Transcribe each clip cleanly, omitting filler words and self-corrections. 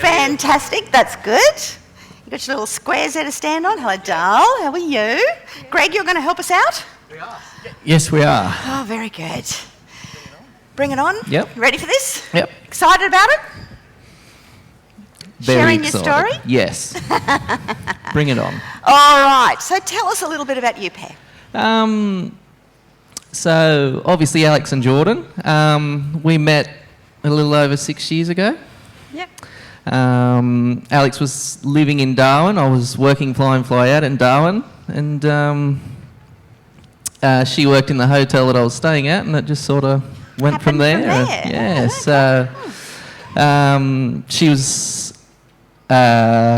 Fantastic, that's good. You got your little squares there to stand on. Hello, Dal. How are you? Greg, you're going to help us out? We are. Yes, we are. Oh, very good. Bring it on. Yep. You ready for this? Yep. Excited about it? Very Sharing excited. your story? Yes. Bring it on. All right, so tell us a little bit about you, pair. So, obviously, Alex and Jordan, we met a little over 6 years ago. Yep. Alex was living in Darwin. I was working fly-in, fly-out in Darwin. And she worked in the hotel that I was staying at, and it just sort of went from there. Yeah, so she was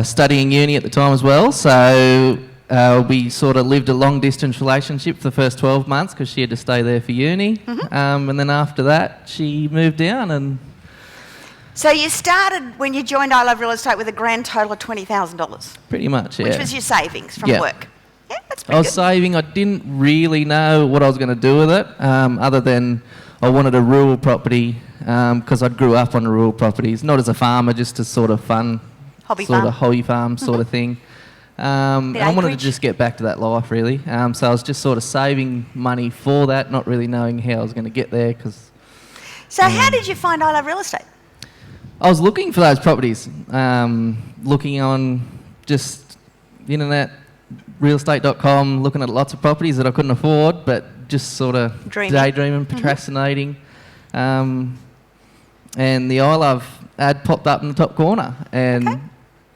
studying uni at the time as well, so we sort of lived a long-distance relationship for the first 12 months because she had to stay there for uni. And then after that, she moved down. And so you started, when you joined I Love Real Estate, with a grand total of $20,000? Pretty much, yeah. Which was your savings from work? Yeah, that's pretty I was good. saving. I didn't really know what I was going to do with it, other than I wanted a rural property because I grew up on rural properties, not as a farmer, just as sort of fun, hobby farm sort of thing. And I wanted to just get back to that life, really. So I was just sort of saving money for that, not really knowing how I was going to get there. So how did you find I Love Real Estate? I was looking for those properties, looking on just the internet, realestate.com, looking at lots of properties that I couldn't afford, but just sort of daydreaming, procrastinating. And the I Love ad popped up in the top corner, and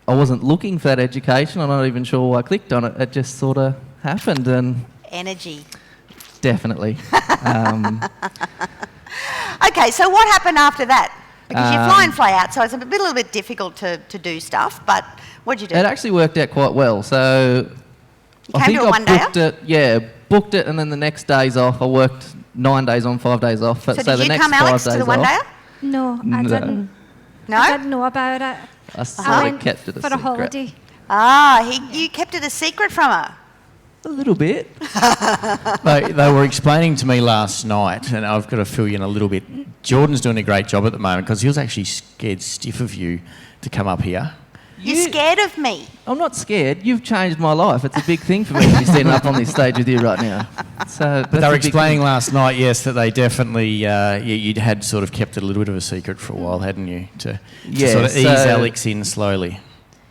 I wasn't looking for that education. I'm not even sure why I clicked on it. It just sort of happened. And energy. Definitely. Okay, so what happened after that? Because you fly in, fly out, so it's a little bit difficult to do stuff, but what did you do? It actually worked out quite well. So I think I booked it. Yeah, booked it, and then the next day's off. I worked 9 days on, 5 days off. So did you come, Alex, to the one day? No, I didn't. No? I didn't know about it. I went kept it a for secret. a holiday. You kept it a secret from her? A little bit. They were explaining to me last night, and I've got to fill you in a little bit. Jordan's doing a great job at the moment because he was actually scared stiff of you to come up here. You're scared of me? I'm not scared. You've changed my life. It's a big thing for me to be standing up on this stage with you right now. So, but they were explaining last night, yes, that they definitely, you'd had sort of kept it a little bit of a secret for a while, hadn't you? To sort of ease Alex in slowly.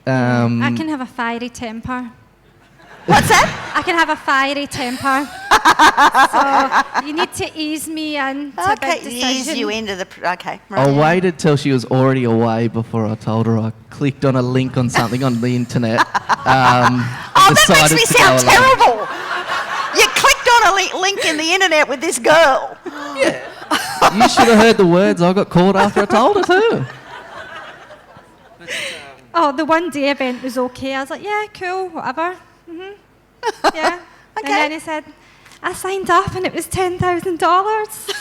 I can have a fiery temper. What's that? I can have a fiery temper. So you need to ease me into big decisions. Ease you into the... Okay. Right. I waited till she was already away before I told her. I clicked on a link on something on the internet. That makes me sound terrible. You clicked on a link in the internet with this girl. Yeah. You should have heard the words I got called after I told her too. Oh, the one day event was okay. I was like, yeah, cool, whatever. Yeah. And then he said, I signed up and it was $10,000.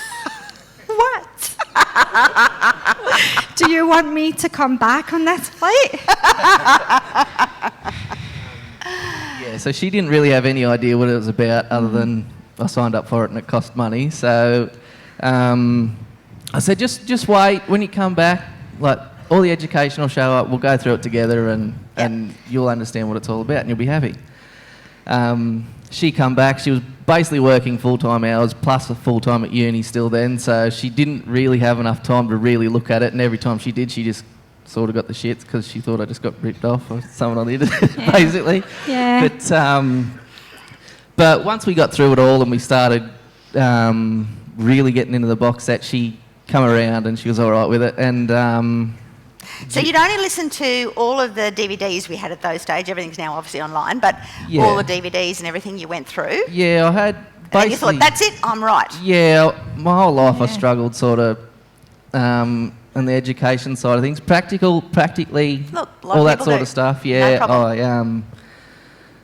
What? Do you want me to come back on this flight? Yeah, so she didn't really have any idea what it was about other than I signed up for it and it cost money. So I said, just wait. When you come back, like all the education will show up. We'll go through it together and you'll understand what it's all about and you'll be happy. She come back, she was basically working full-time hours plus a full-time at uni still then, so she didn't really have enough time to really look at it, and every time she did, she just sort of got the shits because she thought I just got ripped off or someone on the internet, basically. Yeah. But once we got through it all and we started really getting into the box set, she come around and she was all right with it, and... So you'd only listen to all of the DVDs we had at those stage. Everything's now obviously online, but all the DVDs and everything you went through. Yeah, I had basically... And you thought, that's it, I'm right. Yeah, my whole life I struggled sort of on the education side of things. Practically, all that sort of stuff. Yeah, no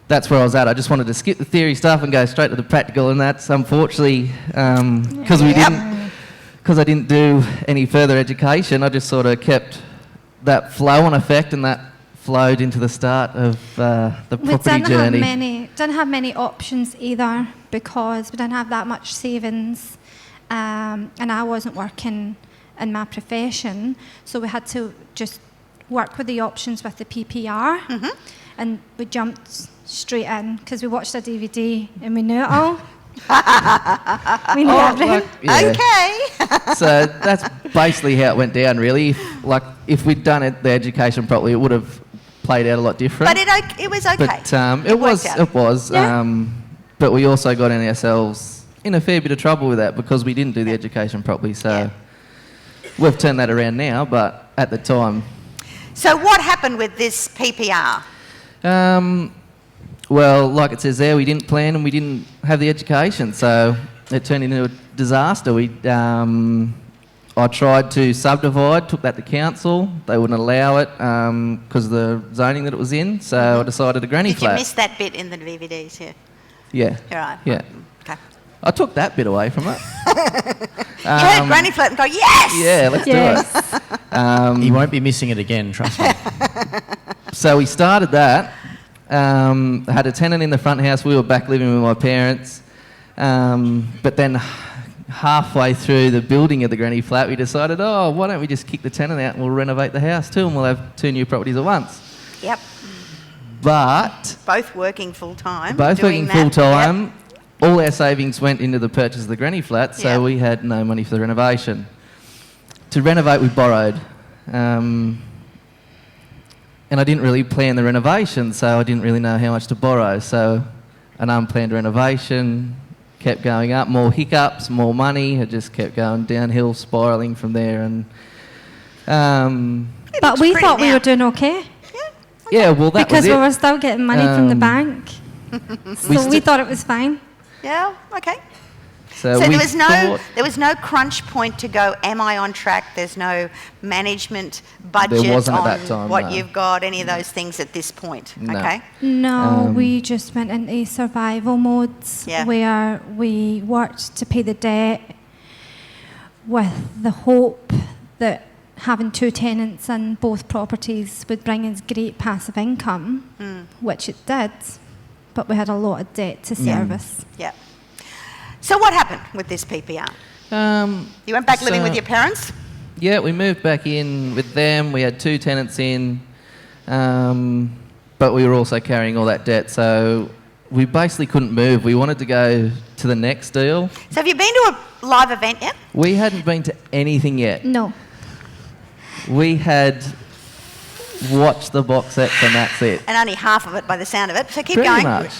that's where I was at. I just wanted to skip the theory stuff and go straight to the practical, and that's unfortunately because I didn't do any further education. I just sort of kept that flow-on effect, and that flowed into the start of the property journey. We didn't have many options either because we didn't have that much savings, and I wasn't working in my profession, so we had to just work with the options with the PPR. And we jumped straight in because we watched a DVD and we knew it all. We knew everything. Okay. So that's basically how it went down, really. If we'd done the education properly, it would have played out a lot different. But it was okay. But it was. Yeah. But we also got in ourselves in a fair bit of trouble with that because we didn't do the education properly. So we've turned that around now, but at the time. So what happened with this PPR? Well, like it says there, we didn't plan and we didn't have the education, so it turned into a disaster. I tried to subdivide, took that to council. They wouldn't allow it because of the zoning that it was in, so I decided a granny flat. Did you miss that bit in the DVDs? Yeah. Yeah. You're right. Yeah. Okay. I took that bit away from it. You heard granny flat and go, yes! Yeah, let's do it. He won't be missing it again, trust me. So we started that. Had a tenant in the front house. We were back living with my parents. But then halfway through the building of the granny flat, we decided, why don't we just kick the tenant out and we'll renovate the house too and we'll have 2 new properties at once. Yep. But... Both working full-time. Both doing working that. full-time. Yep. All our savings went into the purchase of the granny flat, so we had no money for the renovation. To renovate, we borrowed. And I didn't really plan the renovation, so I didn't really know how much to borrow. So an unplanned renovation kept going up, more hiccups, more money. It just kept going downhill, spiralling from there. And But we thought we were doing okay. yeah, well, that because was it. we were still getting money from the bank. So we thought it was fine. Yeah, okay. So So we there was no crunch point to go, am I on track? There's no management budget There wasn't on at that time, what no. you've got, any of those things at this point, No. okay? No, we just went into survival modes where we worked to pay the debt with the hope that having 2 tenants in both properties would bring us great passive income, which it did, but we had a lot of debt to service. Yeah. So what happened with this PPR? You went back living with your parents? Yeah, we moved back in with them. We had 2 tenants in, but we were also carrying all that debt, so we basically couldn't move. We wanted to go to the next deal. So have you been to a live event yet? We hadn't been to anything yet. No. We had watched the box sets and that's it. And only half of it by the sound of it, so keep Pretty going. much.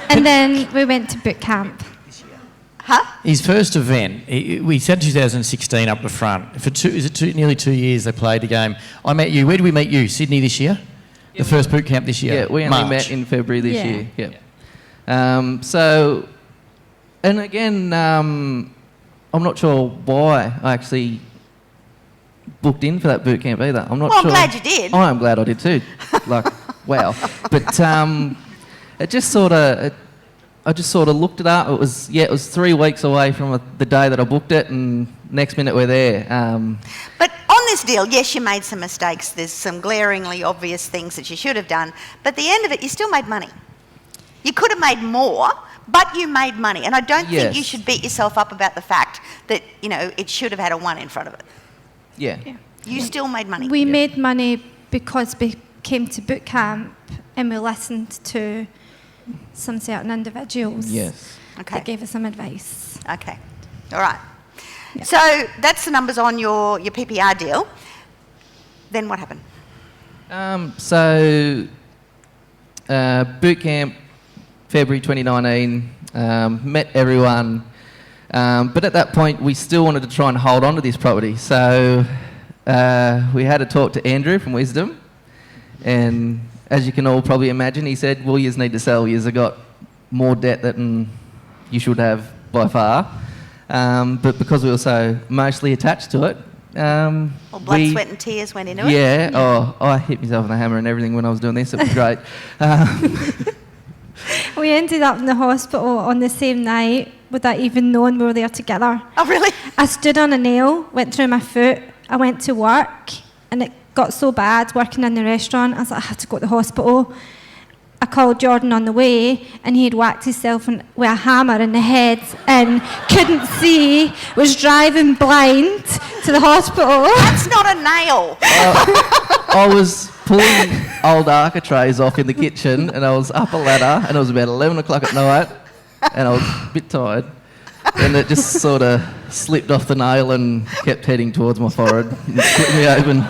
And then we went to boot camp. Huh? His first event, we said 2016 up the front. For nearly 2 years they played the game. I met you. Where did we meet you? Sydney this year? The first boot camp this year? Yeah, we only March. met in February this year. Yeah. So, and again, I'm not sure why I actually booked in for that boot camp either. I'm not Well, sure. I'm glad you did. Oh, I'm glad I did too. Like, wow. But it just sort of... I just sort of looked it up. It was 3 weeks away from the day that I booked it, and next minute we're there. But on this deal, yes, you made some mistakes. There's some glaringly obvious things that you should have done. But at the end of it, you still made money. You could have made more, but you made money. And I don't think you should beat yourself up about the fact that, it should have had a 1 in front of it. Yeah. You still made money. We made money because we came to boot camp and we listened to some certain individuals that gave us some advice. Okay. All right. Yeah. So that's the numbers on your PPR deal. Then what happened? Boot camp, February 2019, met everyone. But at that point, we still wanted to try and hold on to this property. So we had a talk to Andrew from Wisdom. And as you can all probably imagine, he said, well, you need to sell. You've got more debt than you should have by far. But because we were so emotionally attached to it... blood, sweat and tears went into it? Yeah. Oh, I hit myself with a hammer and everything when I was doing this. It was great. We ended up in the hospital on the same night without even knowing we were there together. Oh, really? I stood on a nail, went through my foot, I went to work, and it got so bad working in the restaurant, I was like, I had to go to the hospital. I called Jordan on the way, and he had whacked himself with a hammer in the head and couldn't see, was driving blind to the hospital. That's not a nail. I was pulling old architraves off in the kitchen, and I was up a ladder, and it was about 11 o'clock at night, and I was a bit tired, and it just sort of slipped off the nail and kept heading towards my forehead and split me open.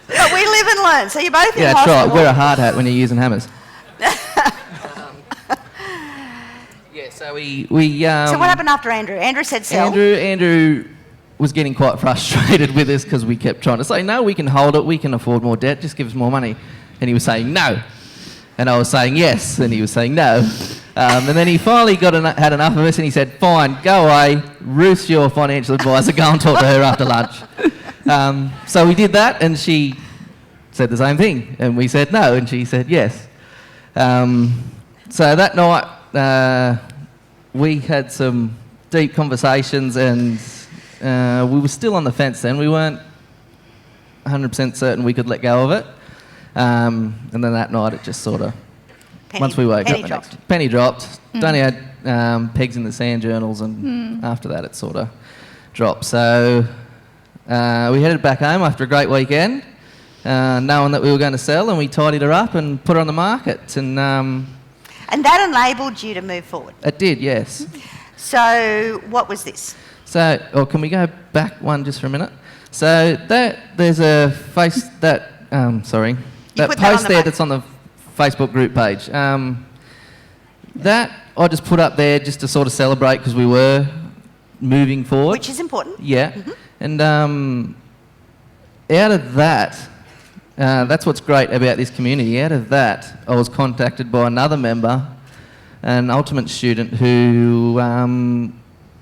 But we live and learn. So you're both in Yeah, that's hospital. right. Wear a hard hat when you're using hammers. Yeah, so we So what happened after Andrew? Andrew said sell. Andrew was getting quite frustrated with us because we kept trying to say, no, we can hold it, we can afford more debt, just give us more money. And he was saying no. And I was saying yes, and he was saying no. And then he finally had enough of us, and he said, fine, go away, Ruth's your financial advisor, go and talk to her after lunch. So we did that, and she said the same thing, and we said no, and she said yes. So that night we had some deep conversations, and we were still on the fence then. We weren't 100% certain we could let go of it. And then that night it just sort of, once we woke up, penny dropped. Donnie had pegs in the sand journals, and after that it sort of dropped. So we headed back home after a great weekend, knowing that we were going to sell, and we tidied her up and put her on the market. And that enabled you to move forward. It did, yes. So what was this? So, can we go back one just for a minute? So there's a that post there that's on the Facebook group page. That I just put up there just to sort of celebrate because we were moving forward. Which is important. Yeah. And out of that, that's what's great about this community. Out of that, I was contacted by another member, an Ultimate student who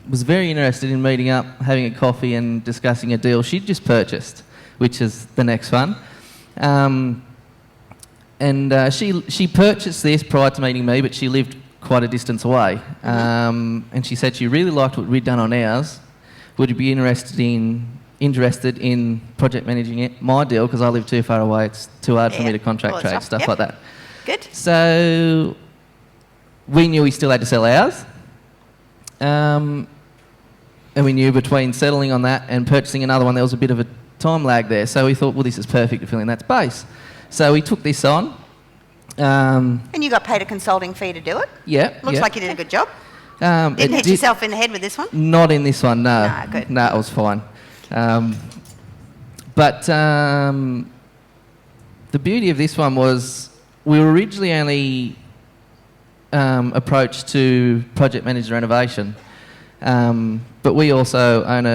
was very interested in meeting up, having a coffee and discussing a deal she'd just purchased, which is the next one. She purchased this prior to meeting me, but she lived quite a distance away. And she said she really liked what we'd done on ours. Would you be interested in project managing my deal, because I live too far away, it's too hard for me to contract trade, stuff like that. Good. So we knew we still had to sell ours. And we knew between settling on that and purchasing another one, there was a bit of a time lag there. So we thought, well, this is perfect to fill in that space. So we took this on. And you got paid a consulting fee to do it? Yeah. Looks like you did a good job. Didn't hit yourself in the head with this one? Not in this one, no. No, good. No, it was fine. But the beauty of this one was we were originally only approached to project manage renovation. But we also own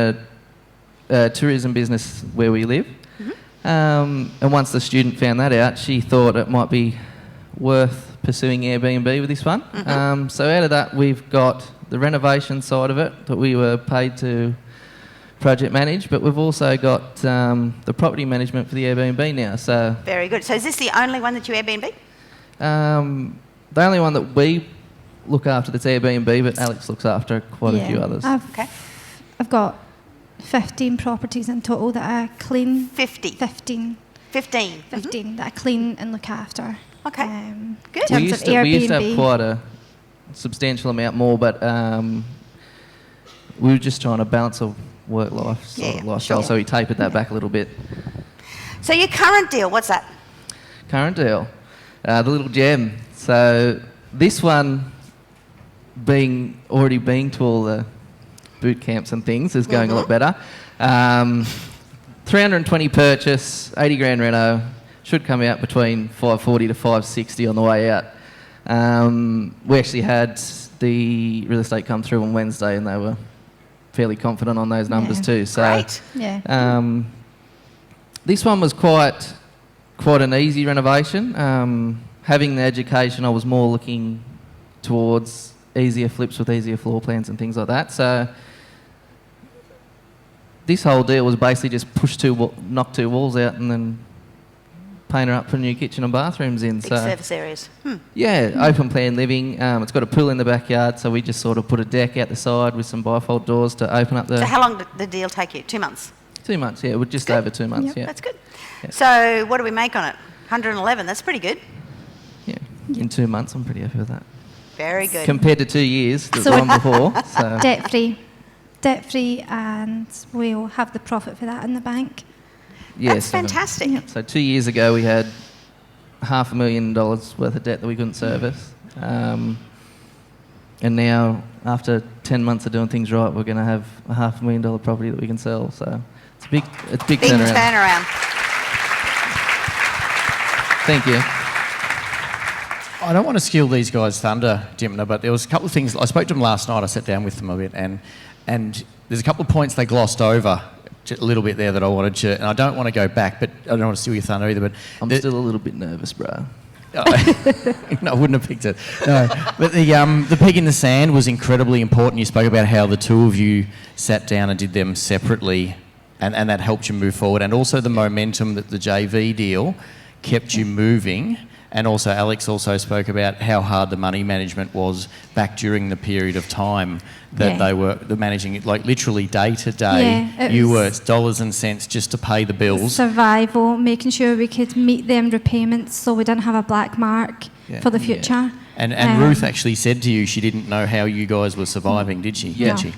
a tourism business where we live. And once the student found that out, she thought it might be worth pursuing Airbnb with this one. So out of that, we've got the renovation side of it that we were paid to project manage, but we've also got the property management for the Airbnb now. So very good. So is this the only one that you Airbnb? The only one that we look after that's Airbnb, but Alex looks after quite a few others. I've got 15 properties in total that I clean. 15 that I clean and look after. Okay, good. In We terms used, of to, we used to Airbnb. have quite a substantial amount more, but we were just trying to balance a work-life sort of lifestyle, so we tapered that back a little bit. So your current deal, what's that? Current deal, the little gem. So this one, already being to all the boot camps and things, is going a lot better. 320 purchase, 80 grand reno, should come out between 540 to 560 on the way out. We actually had the real estate come through on Wednesday, and they were fairly confident on those numbers too. So, great. this one was quite an easy renovation. Having the education, I was more looking towards easier flips with easier floor plans and things like that. So this whole deal was basically just knock two walls out and then paint her up for a new kitchen and bathrooms in. Big service areas. Yeah, open plan living. It's got a pool in the backyard, so we just sort of put a deck out the side with some bifold doors to open up the... So how long did the deal take you? 2 months? 2 months, yeah. We're just over 2 months, yeah. That's good. Yeah. So what do we make on it? 111, that's pretty good. Yeah. In 2 months, I'm pretty happy with that. Very good. Compared to 2 years, the So- one before. So Debt free, and we'll have the profit for that in the bank. yeah, That's fantastic. So 2 years ago, we had $500,000 worth of debt that we couldn't service. And now, after 10 months of doing things right, we're going to have a $500,000 property that we can sell. So it's a big Big turnaround. turnaround. Thank you. I don't want to steal these guys' thunder, Dimna, but there was a couple of things. I spoke to them last night. I sat down with them a bit, and there's a couple of points they glossed over a little bit there that I wanted to, and I don't want to go back, but I don't want to steal your thunder either. But I'm still a little bit nervous, bro. No, I wouldn't have picked it. No, but the peg in the sand was incredibly important. You spoke about how the two of you sat down and did them separately, and that helped you move forward, and also the momentum that the JV deal kept you moving. And also, Alex also spoke about how hard the money management was back during the period of time that they were managing it, like literally day to day. Yeah, you were dollars and cents just to pay the bills. Survival, making sure we could meet them repayments so we didn't have a black mark for the future. And Ruth actually said to you she didn't know how you guys were surviving, did she? Yeah. No. Did she?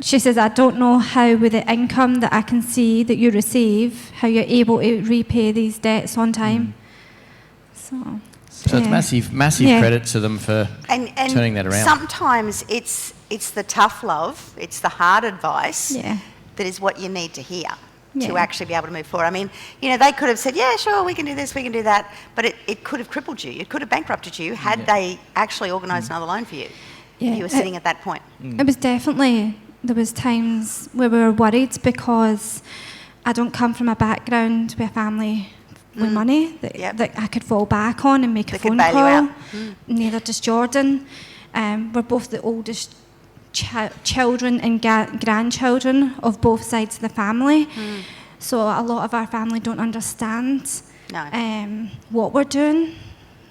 She says, I don't know how with the income that I can see that you receive, how you're able to repay these debts on time. So it's massive credit to them for And turning that around. sometimes it's the tough love, it's the hard advice Yeah. that is what you need to hear to Yeah. actually be able to move forward. I mean, they could have said, yeah, sure, we can do this, we can do that, but it could have crippled you. It could have bankrupted you had they actually organised another loan for you. Yeah, If you were sitting at that point. It was definitely, there was times where we were worried because I don't come from a background with a family with money that I could fall back on and make a phone bail you call. out. Neither does Jordan. We're both the oldest children and grandchildren of both sides of the family. So a lot of our family don't understand what we're doing.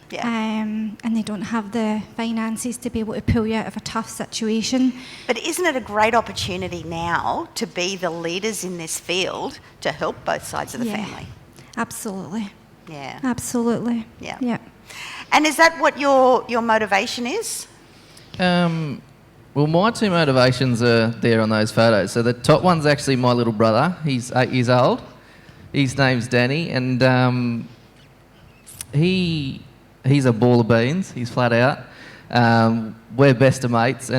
Yeah. And they don't have the finances to be able to pull you out of a tough situation. But isn't it a great opportunity now to be the leaders in this field to help both sides of the family? Absolutely. Yeah. Absolutely. Yeah. Yeah. And is that what your motivation is? Well, my two motivations are there on those photos. So the top one's actually my little brother. He's 8 years old. His name's Danny, and he's a ball of beans. He's flat out. We're best of mates,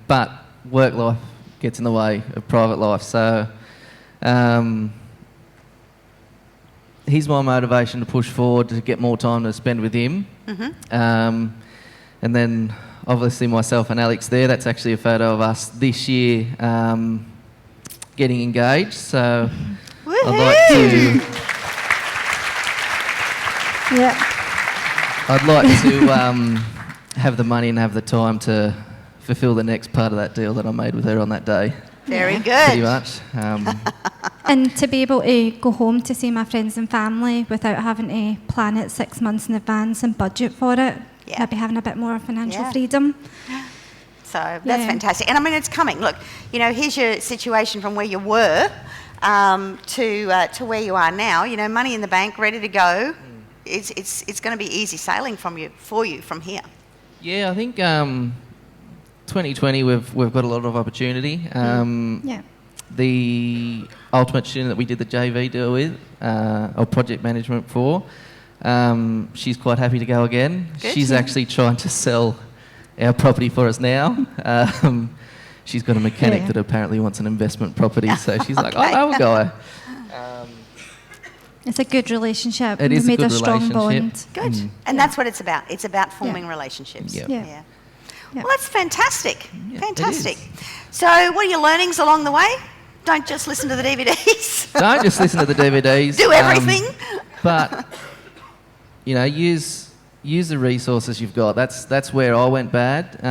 but work life gets in the way of private life. So he's my motivation to push forward, to get more time to spend with him. And then obviously myself and Alex there. That's actually a photo of us this year getting engaged. So I'd like to have the money and have the time to fulfil the next part of that deal that I made with her on that day. Very good. Pretty much. And to be able to go home to see my friends and family without having to plan it 6 months in advance and budget for it. Yeah. Maybe having a bit more financial freedom. So that's fantastic. And I mean, it's coming. Look, here's your situation from where you were to where you are now. Money in the bank, ready to go. It's going to be easy sailing for you from here. Yeah, I think 2020 we've got a lot of opportunity. The ultimate student that we did the JV deal with, or project management for, she's quite happy to go again. Good. She's actually trying to sell our property for us now. She's got a mechanic that apparently wants an investment property, so she's like, I know a guy. It's a good relationship. It is We made a good a strong relationship. bond. Good. And that's what it's about. It's about forming relationships. Yeah. Yeah. Well, that's fantastic. Yeah, Fantastic. it So what are your learnings along the way? Don't just listen to the DVDs. Don't just listen to the DVDs. Do everything. But use the resources you've got. That's where I went bad.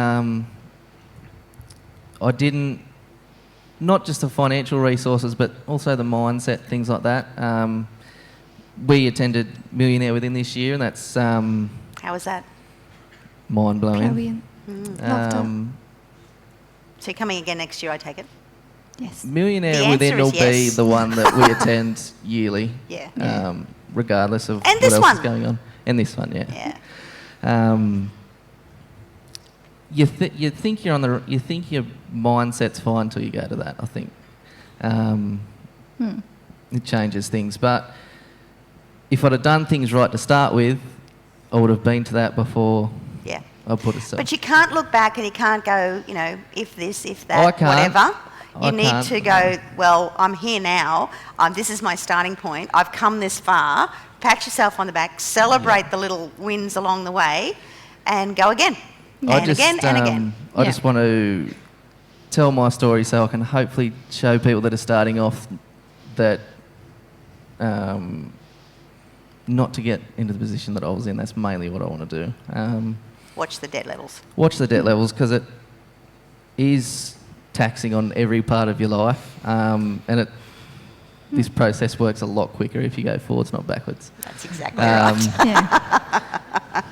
I didn't, not just the financial resources, but also the mindset, things like that. We attended Millionaire Within this year, and that's How was that? mind blowing. Brilliant. Loved it. So you're coming again next year, I take it? Yes. Millionaire The Within answer will is be yes. the one that we attend yearly. Yeah. regardless of And what this else one. is going on. And this one, yeah. Yeah. You think you think your mindset's fine until you go to that. I think it changes things. But if I'd have done things right to start with, I would have been to that before. Yeah. I put it so. But you can't look back and you can't go, you know, if this, if Oh, I that, can't. whatever. I You need can't. to go, well, I'm here now. This is my starting point. I've come this far. Pat yourself on the back. Celebrate the little wins along the way and go again. And again and again. I just want to tell my story so I can hopefully show people that are starting off that not to get into the position that I was in. That's mainly what I want to do. Watch the debt levels. Watch the debt levels because it is taxing on every part of your life, and this process works a lot quicker if you go forwards, not backwards. That's exactly right. Yeah.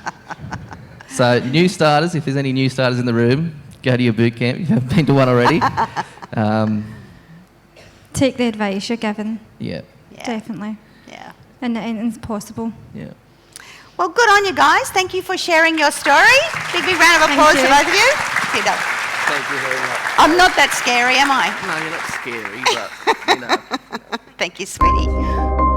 So new starters, if there's any new starters in the room, go to your boot camp if you haven't been to one already. Take the advice you're given. Yeah. Yeah. Definitely. Yeah. And it's possible. Yeah. Well, good on you guys. Thank you for sharing your story. Big round of applause Thank to you. both of you. Here, Doug. Thank you very much. I'm not that scary, am I? No, you're not scary, but, you know. Thank you, sweetie.